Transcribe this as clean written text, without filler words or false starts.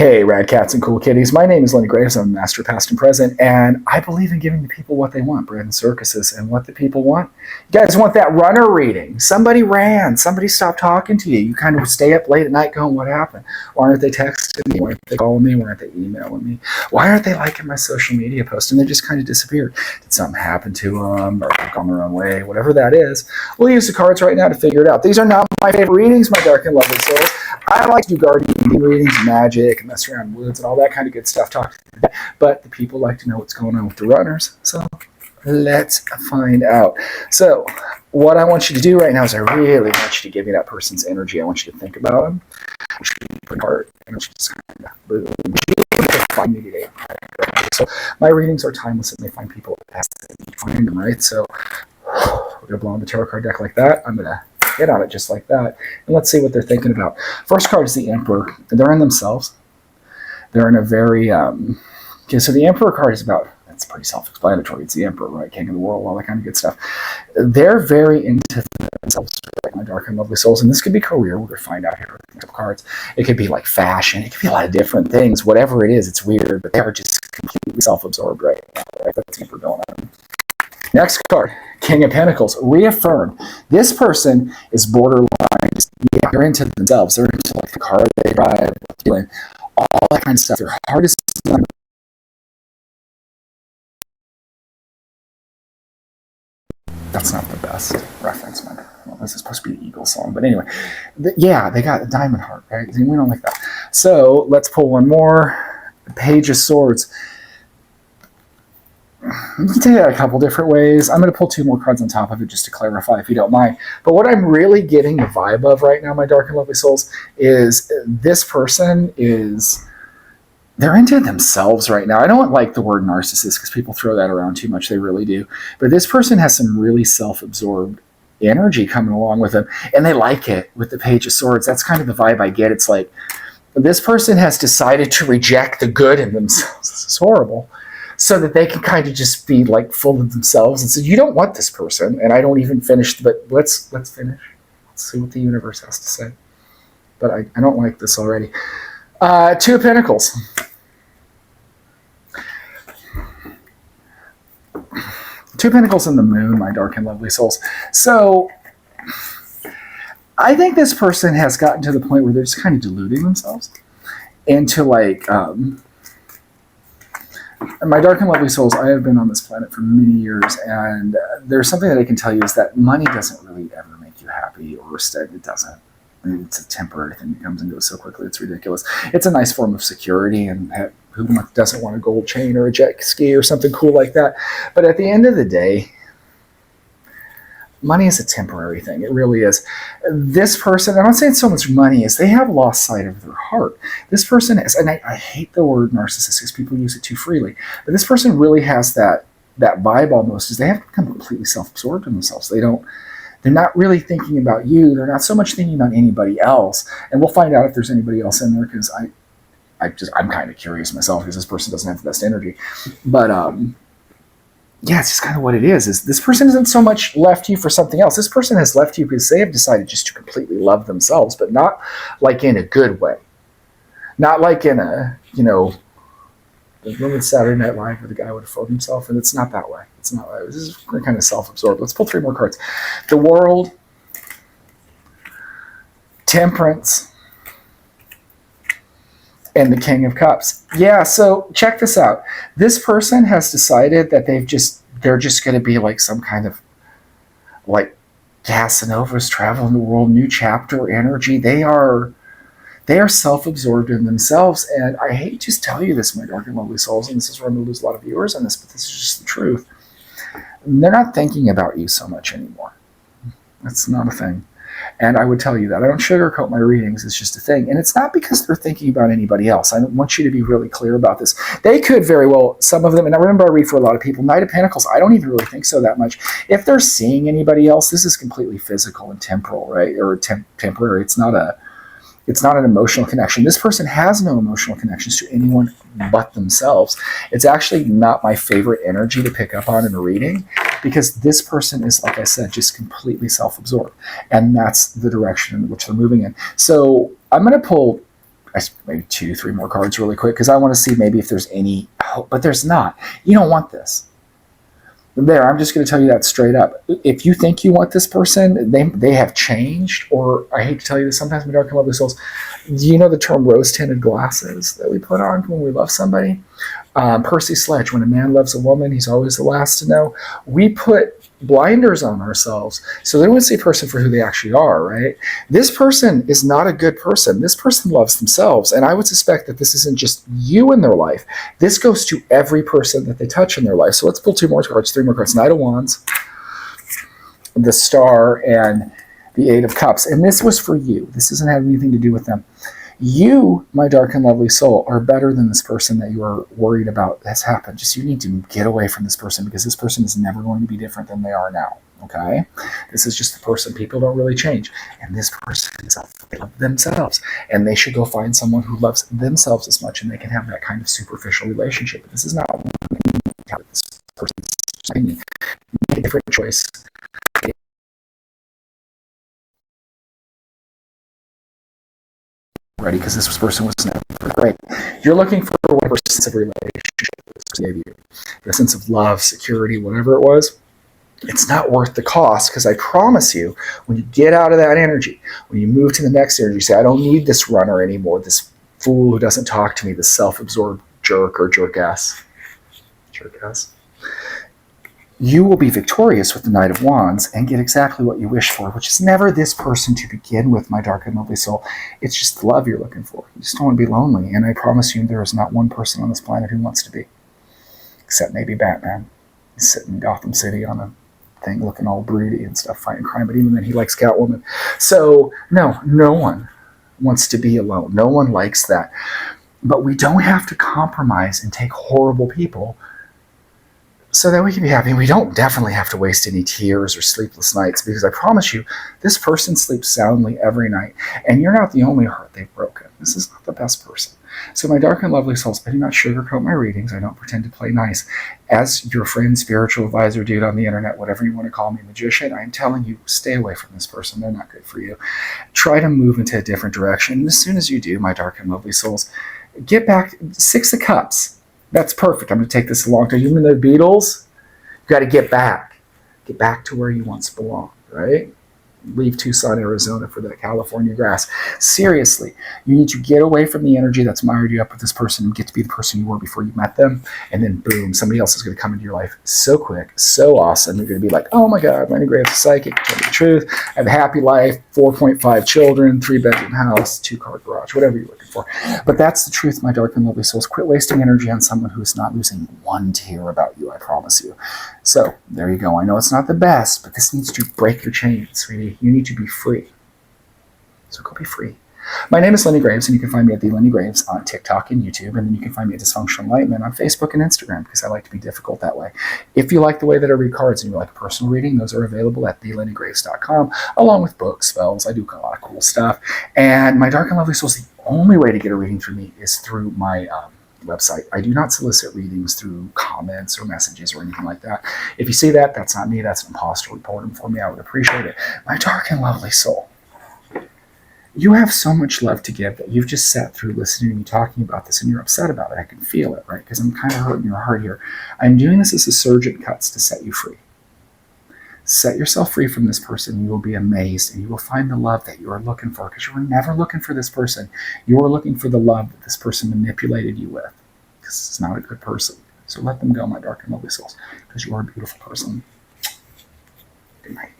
Hey, rad cats and cool kitties. My name is Lenny Graves. I'm a master past and present, and I believe in giving the people what they want, bread and circuses. And what the people want? You guys want that runner reading. Somebody ran. Somebody stopped talking to you. You kind of stay up late at night going, what happened? Why aren't they texting me? Why aren't they calling me? Why aren't they emailing me? Why aren't they liking my social media post? And they just kind of disappeared. Did something happen to them, or they've gone their own way? Whatever that is, we'll use the cards right now to figure it out. These are not my favorite readings, my dark and lovely souls. I like to do guardian readings, magic, and mess around in woods and all that kind of good stuff. But the people like to know what's going on with the runners. So let's find out. So what I want you to do right now is I really want you to give me that person's energy. I want you to think about them. I want you to put apart. I want you to just kind of find me today. So my readings are timeless and they find people as they find them, right? So we're going to blow on the tarot card deck like that. I'm going to get on it just like that. And let's see what they're thinking about. First card is the Emperor. They're in themselves. They're in a very, okay, so the Emperor card is about, it's pretty self-explanatory. It's the Emperor, right? King of the world, all that kind of good stuff. They're very into themselves, right? My dark and lovely souls. And this could be career. We're going to find out here with the cards. It could be like fashion. It could be a lot of different things. Whatever it is, it's weird, but they're just completely self-absorbed right now, right? That's the Emperor going on. Next card, King of Pentacles, reaffirmed. This person is borderline. Yeah, they're into themselves. They're into like the car they drive, doing all that kind of stuff. Their heart is done. That's not the best reference, man. Well, this is supposed to be an Eagle song, but anyway, yeah, they got a diamond heart, right? We don't like that. So let's pull one more. The Page of Swords. You can take that a couple different ways. I'm going to pull two more cards on top of it just to clarify if you don't mind. But what I'm really getting the vibe of right now, my dark and lovely souls, is this person is, they're into themselves right now. I don't like the word narcissist because people throw that around too much. They really do. But this person has some really self-absorbed energy coming along with them. And they like it with the Page of Swords. That's kind of the vibe I get. It's like this person has decided to reject the good in themselves. This is horrible. So that they can kind of just be like full of themselves and say, you don't want this person. And I don't even finish, but let's finish. Let's see what the universe has to say. But I don't like this already. Two of Pentacles. Two of Pentacles and the Moon, my dark and lovely souls. So I think this person has gotten to the point where they're just kind of deluding themselves into like, my dark and lovely souls, I have been on this planet for many years, and there's something that I can tell you is that money doesn't really ever make you happy or steady. It doesn't. I mean, it's a temporary thing that comes into it so quickly. It's ridiculous. It's a nice form of security, and who doesn't want a gold chain or a jet ski or something cool like that? But at the end of the day, money is a temporary thing. It really is. This person, I'm not saying so much money, is they have lost sight of their heart. This person is, and I hate the word narcissist because people use it too freely, but this person really has that vibe almost, is they have become completely self-absorbed in themselves. They're not really thinking about you. They're not so much thinking about anybody else. And we'll find out if there's anybody else in there because I'm kind of curious myself because this person doesn't have the best energy. But yeah, it's just kind of what it is this person isn't so much left you for something else. This person has left you because they have decided just to completely love themselves, but not like in a good way. Not like in a, remember Saturday Night Live where the guy would have phoned himself, and it's not that way. It's not that way. This is kind of self-absorbed. Let's pull three more cards. The World, Temperance, and the King of Cups. Yeah, so check this out. This person has decided that they're just going to be like some kind of like Casanovas traveling the world, new chapter energy. They are self-absorbed in themselves, and I hate to just tell you this, my dark and lovely souls, and this is where I'm going to lose a lot of viewers on this, but this is just the truth. They're not thinking about you so much anymore. That's not a thing. And I would tell you that. I don't sugarcoat my readings. It's just a thing. And it's not because they're thinking about anybody else. I want you to be really clear about this. They could very well, some of them, and I remember I read for a lot of people, Knight of Pentacles, I don't even really think so that much. If they're seeing anybody else, this is completely physical and temporal, right? Or temporary. It's not an emotional connection. This person has no emotional connections to anyone but themselves. It's actually not my favorite energy to pick up on in a reading because this person is, like I said, just completely self-absorbed. And that's the direction in which they're moving in. So I'm going to pull maybe 2, 3 more cards really quick because I want to see maybe if there's any hope, but there's not. You don't want this. There, I'm just going to tell you that straight up. If you think you want this person, they have changed, or I hate to tell you this, sometimes we dark and lovely souls. Do you know the term rose-tinted glasses that we put on when we love somebody? Percy Sledge, when a man loves a woman, he's always the last to know. We put blinders on ourselves so they wouldn't see a person for who they actually are, right? This person is not a good person. This person loves themselves. And I would suspect that this isn't just you in their life. This goes to every person that they touch in their life. So let's pull 2 more cards, 3 more cards. Knight of Wands, the Star, and the 8 of Cups. And this was for you. This doesn't have anything to do with them. You, my dark and lovely soul, are better than this person that you are worried about has happened. Just you need to get away from this person because this person is never going to be different than they are now. Okay? This is just the person. People don't really change. And this person is they love themselves. And they should go find someone who loves themselves as much and they can have that kind of superficial relationship. But this is not how this person is. Make a different choice. Ready, because this person was never great. You're looking for whatever sense of relationship gave you, the sense of love, security, whatever it was. It's not worth the cost because I promise you, when you get out of that energy, when you move to the next energy, you say, I don't need this runner anymore, this fool who doesn't talk to me, this self-absorbed jerk or jerk-ass. Jerk-ass. You will be victorious with the Knight of Wands and get exactly what you wish for, which is never this person to begin with, my dark and lovely soul. It's just the love you're looking for. You just don't want to be lonely. And I promise you, there is not one person on this planet who wants to be. Except maybe Batman. He's sitting in Gotham City on a thing looking all broody and stuff, fighting crime. But even then, he likes Catwoman. So, no one wants to be alone. No one likes that. But we don't have to compromise and take horrible people so that we can be happy. We don't definitely have to waste any tears or sleepless nights because I promise you, this person sleeps soundly every night. And you're not the only heart they've broken. This is not the best person. So my dark and lovely souls, I do not sugarcoat my readings. I don't pretend to play nice. As your friend, spiritual advisor, dude on the internet, whatever you want to call me, magician, I'm telling you, stay away from this person. They're not good for you. Try to move into a different direction. And as soon as you do, my dark and lovely souls, get back. 6 of Cups. That's perfect. I'm going to take this along. You mean the Beatles? You got to get back. Get back to where you once belonged, right? Leave Tucson, Arizona for the California grass. Seriously, you need to get away from the energy that's mired you up with this person and get to be the person you were before you met them. And then boom, somebody else is going to come into your life so quick, so awesome. You're going to be like, oh my God, Lenny Graves is psychic. Tell me the truth. I have a happy life, 4.5 children, 3-bedroom house, 2-car garage, whatever you're looking for. But that's the truth, my dark and lovely souls. Quit wasting energy on someone who is not losing one tear about you, I promise you. So there you go. I know it's not the best, but this needs to break your chains, sweetie. You need to be free. So go be free. My name is Lenny Graves, and you can find me at The Lenny Graves on TikTok and YouTube, and then you can find me at Dysfunctional Enlightenment on Facebook and Instagram because I like to be difficult that way. If you like the way that I read cards and you like a personal reading, those are available at TheLennyGraves.com, along with books, spells. I do a lot of cool stuff. And my dark and lovely souls, the only way to get a reading from me is through my website. I do not solicit readings through comments or messages or anything like that. If you see that, that's not me. That's an imposter. Report them for me. I would appreciate it. My dark and lovely soul, you have so much love to give that you've just sat through listening to me talking about this and you're upset about it. I can feel it, right? Because I'm kind of hurting your heart here. I'm doing this as a surge in cuts to set you free. Set yourself free from this person. You will be amazed and you will find the love that you are looking for because you were never looking for this person. You were looking for the love that this person manipulated you with because it's not a good person. So let them go, my dark and lovely souls, because you are a beautiful person. Good night.